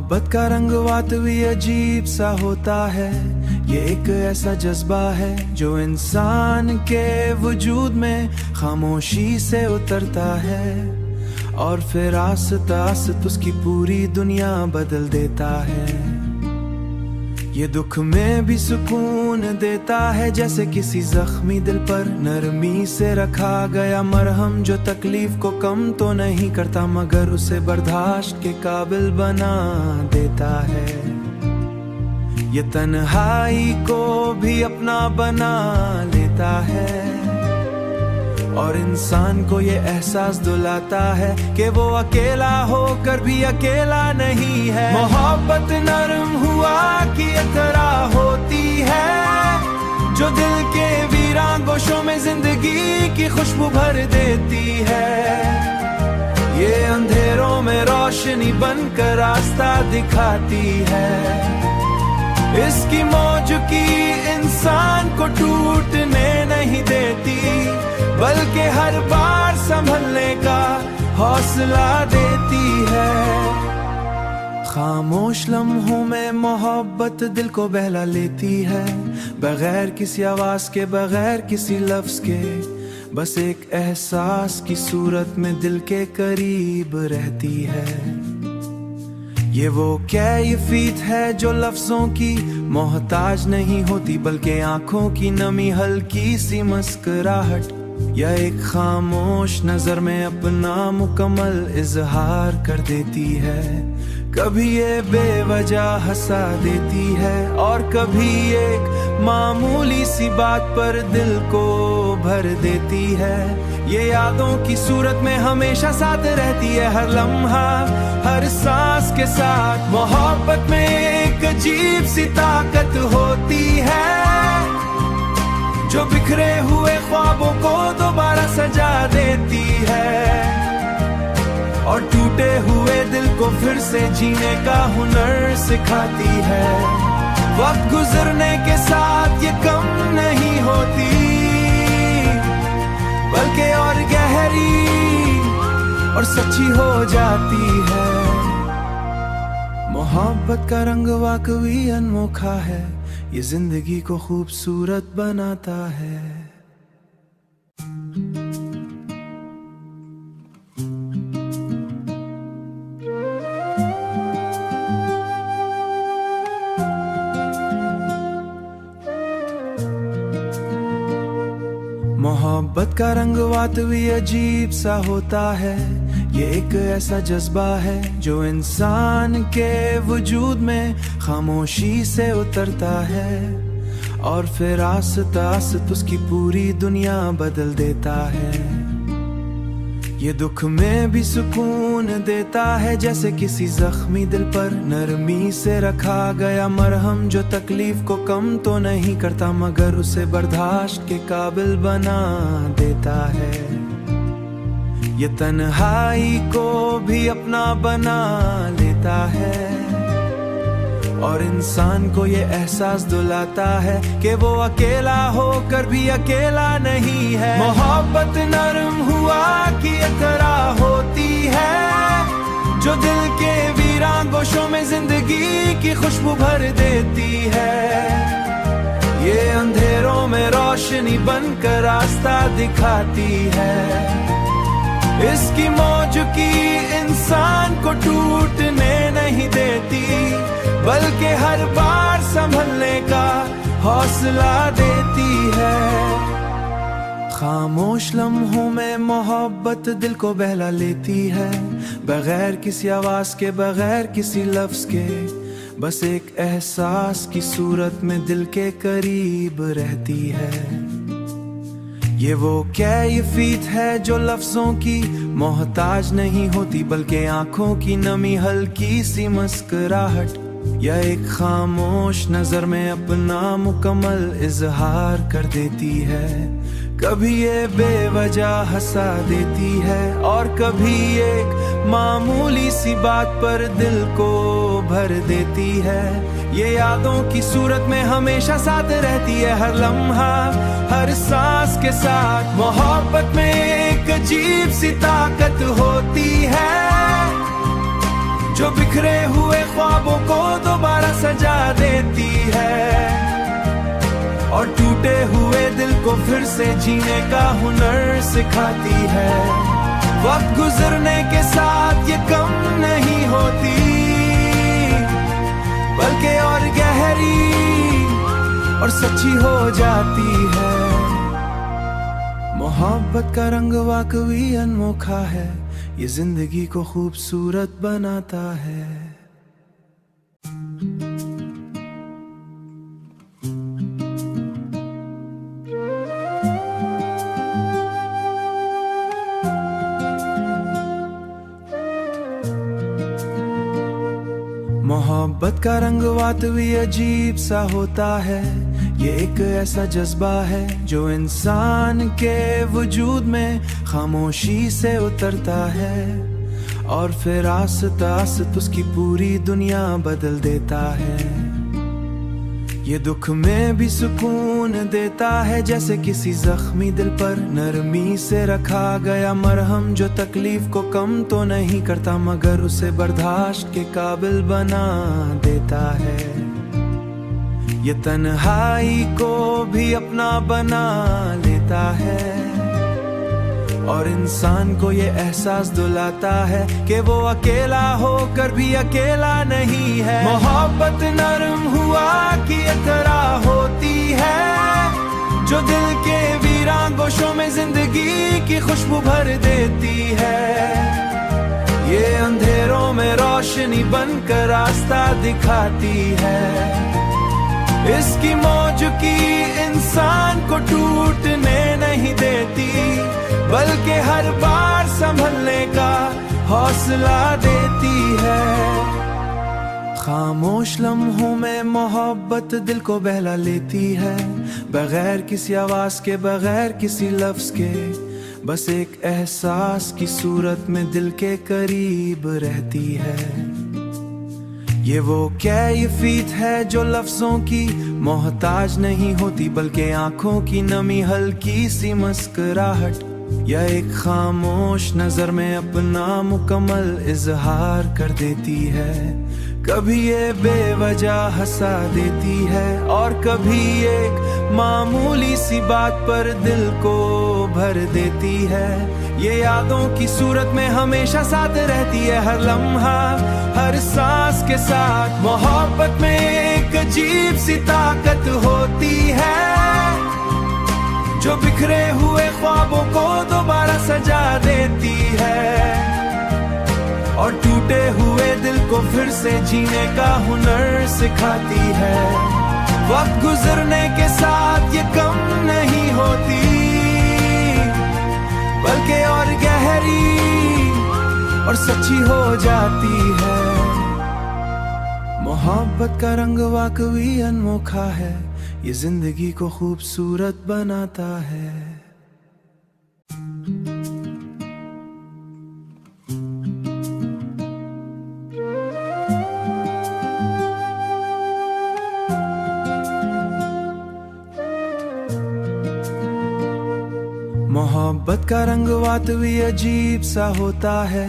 मोहब्बत का रंगवात भी अजीब सा होता है। ये एक ऐसा जज्बा है जो इंसान के वजूद में खामोशी से उतरता है और फिर आस्ता आस्ता उसकी पूरी दुनिया बदल देता है। ये दुख में भी सुकून देता है, जैसे किसी जख्मी दिल पर नरमी से रखा गया मरहम, जो तकलीफ को कम तो नहीं करता मगर उसे बर्दाश्त के काबिल बना देता है। ये तन्हाई को भी अपना बना लेता है और इंसान को ये एहसास दिलाता है कि वो अकेला होकर भी अकेला नहीं है। मोहब्बत नरम हुआ की तरह होती है जो दिल के वीरान गोशों में जिंदगी की खुशबू भर देती है। ये अंधेरों में रोशनी बनकर रास्ता दिखाती है। इसकी मौजूदगी इंसान को टूटने नहीं देती बल्कि हर बार संभलने का हौसला देती है। खामोश लम्हों में मोहब्बत दिल को बहला लेती है, बगैर किसी आवाज के बगैर किसी लफ्ज के, बस एक एहसास की सूरत में दिल के करीब रहती है। ये वो कैफियत है जो लफ्जों की मोहताज नहीं होती बल्कि आंखों की नमी, हल्की सी मुस्कुराहट या एक खामोश नजर में अपना मुकम्मल इजहार कर देती है। कभी ये बेवजह हंसा देती है और कभी एक मामूली सी बात पर दिल को भर देती है। ये यादों की सूरत में हमेशा साथ रहती है, हर लम्हा हर सांस के साथ। मोहब्बत में एक अजीब सी ताकत होती है जो बिखरे हुए ख्वाबों को दोबारा सजा देती है और टूटे हुए दिल को फिर से जीने का हुनर सिखाती है। वक्त गुजरने के साथ ये कम नहीं होती बल्कि और गहरी और सच्ची हो जाती है। मोहब्बत का रंग वाकई अनोखा है, ये जिंदगी को खूबसूरत बनाता है। मोहब्बत का रंगवात भी अजीब सा होता है। ये एक ऐसा जज्बा है जो इंसान के वजूद में खामोशी से उतरता है और फिर आस्ता आस्ता उसकी पूरी दुनिया बदल देता है। ये दुख में भी सुकून देता है, जैसे किसी जख्मी दिल पर नरमी से रखा गया मरहम, जो तकलीफ को कम तो नहीं करता मगर उसे बर्दाश्त के काबिल बना देता है। ये तन्हाई को भी अपना बना लेता है और इंसान को ये एहसास दिलाता है कि वो अकेला होकर भी अकेला नहीं है। मोहब्बत नरम हुआ की तरह होती है जो दिल के वीरान गोशों में जिंदगी की खुशबू भर देती है। ये अंधेरों में रोशनी बनकर रास्ता दिखाती है। इसकी मौजूदगी इंसान को टूटने नहीं देती बल्कि हर बार संभलने का हौसला देती है। खामोश लम्हों में मोहब्बत दिल को बहला लेती है, बगैर किसी आवाज के बगैर किसी लफ्ज के, बस एक एहसास की सूरत में दिल के करीब रहती है। ये वो कैफियत है जो लफ्जों की मोहताज नहीं होती बल्कि आंखों की नमी, हल्की सी मुस्कुराहट या एक खामोश नजर में अपना मुकम्मल इजहार कर देती है। कभी ये बेवजह हंसा देती है और कभी एक मामूली सी बात पर दिल को भर देती है। ये यादों की सूरत में हमेशा साथ रहती है, हर लम्हा हर सांस के साथ। मोहब्बत में एक अजीब सी ताकत होती है जो बिखरे हुए ख्वाबों को दोबारा सजा देती है और टूटे हुए दिल को फिर से जीने का हुनर सिखाती है। वक्त गुजरने के साथ ये कम नहीं होती बल्कि और गहरी और सच्ची हो जाती है। मोहब्बत का रंग वाकई अनोखा है, ये जिंदगी को खूबसूरत बनाता है। मोहब्बत का रंग वाकई अजीब सा होता है, ये एक ऐसा जज्बा है जो इंसान के वजूद में खामोशी से उतरता है और फिर आस्ता आस्ता उसकी पूरी दुनिया बदल देता है। ये दुख में भी सुकून देता है, जैसे किसी जख्मी दिल पर नरमी से रखा गया मरहम, जो तकलीफ को कम तो नहीं करता मगर उसे बर्दाश्त के काबिल बना देता है। ये तन्हाई को भी अपना बना लेता है और इंसान को ये एहसास दिलाता है कि वो अकेला होकर भी अकेला नहीं है। मोहब्बत नरम हुआ की तरह होती है जो दिल के वीरान गोशों में जिंदगी की खुशबू भर देती है। ये अंधेरों में रोशनी बनकर रास्ता दिखाती है, इसकी मौजूदगी इंसान को टूटने नहीं देती बल्कि हर बार संभलने का हौसला देती है। खामोश लम्हों में मोहब्बत दिल को बहला लेती है, बगैर किसी आवाज के बगैर किसी लफ्ज के, बस एक एहसास की सूरत में दिल के करीब रहती है। ये वो कैफियत है जो लफ्जों की मोहताज नहीं होती बल्कि आंखों की नमी, हल्की सी मुस्कुराहट या एक खामोश नजर में अपना मुकम्मल इजहार कर देती है। कभी ये बेवजह हंसा देती है और कभी एक मामूली सी बात पर दिल को भर देती है। ये यादों की सूरत में हमेशा साथ रहती है, हर लम्हा हर सांस के साथ। मोहब्बत में एक अजीब सी ताकत होती है जो बिखरे हुए ख्वाबों को दोबारा सजा देती है और टूटे हुए दिल को फिर से जीने का हुनर सिखाती है। वक्त गुजरने के साथ ये कम नहीं होती बल्कि और गहरी और सच्ची हो जाती है। मोहब्बत का रंग वाकई अनोखा है, ये जिंदगी को खूबसूरत बनाता है। मोहब्बत का रंग वाकई अजीब सा होता है,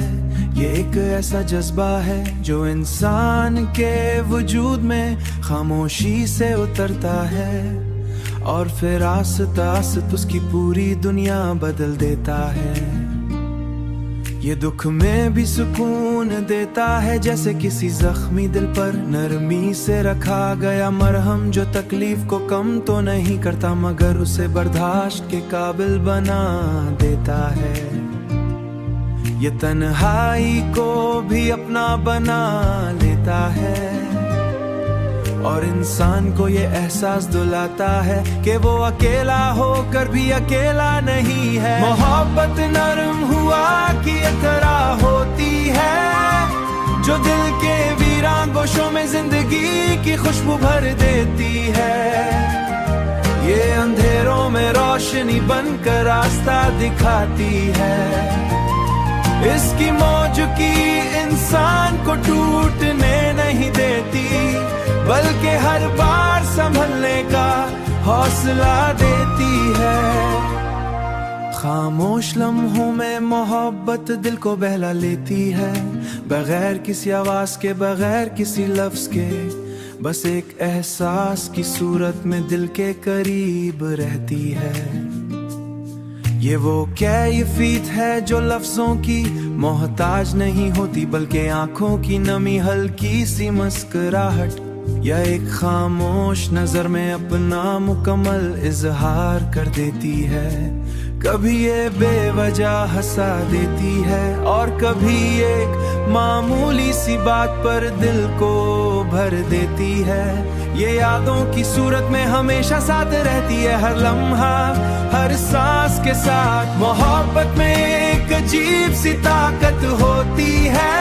ये एक ऐसा जज्बा है जो इंसान के वजूद में खामोशी से उतरता है और फिर आस्ता आस्ता उसकी पूरी दुनिया बदल देता है। ये दुख में भी सुकून देता है, जैसे किसी जख्मी दिल पर नरमी से रखा गया मरहम, जो तकलीफ को कम तो नहीं करता मगर उसे बर्दाश्त के काबिल बना देता है। ये तन्हाई को भी अपना बना लेता है और इंसान को ये एहसास दिलाता है कि वो अकेला होकर भी अकेला नहीं है। मोहब्बत नरम हुआ की तरह होती है जो दिल के वीरान गोशों में जिंदगी की खुशबू भर देती है। ये अंधेरों में रोशनी बनकर रास्ता दिखाती है, इसकी मौजूदगी इंसान को टूटने नहीं देती बल्कि हर बार संभलने का हौसला देती है। खामोश लम्हों में मोहब्बत दिल को बहला लेती है, बगैर किसी आवाज के, बगैर किसी लफ्ज के, बस एक एहसास की सूरत में दिल के करीब रहती है। ये वो कैफियत है जो लफ्जों की मोहताज नहीं होती, बल्कि आंखों की नमी, हल्की सी मुस्कुराहट या एक खामोश नजर में अपना मुकम्मल इजहार कर देती है। कभी ये बेवजह हंसा देती है और कभी एक मामूली सी बात पर दिल को भर देती है। ये यादों की सूरत में हमेशा साथ रहती है, हर लम्हा, हर सांस के साथ। मोहब्बत में एक अजीब सी ताकत होती है,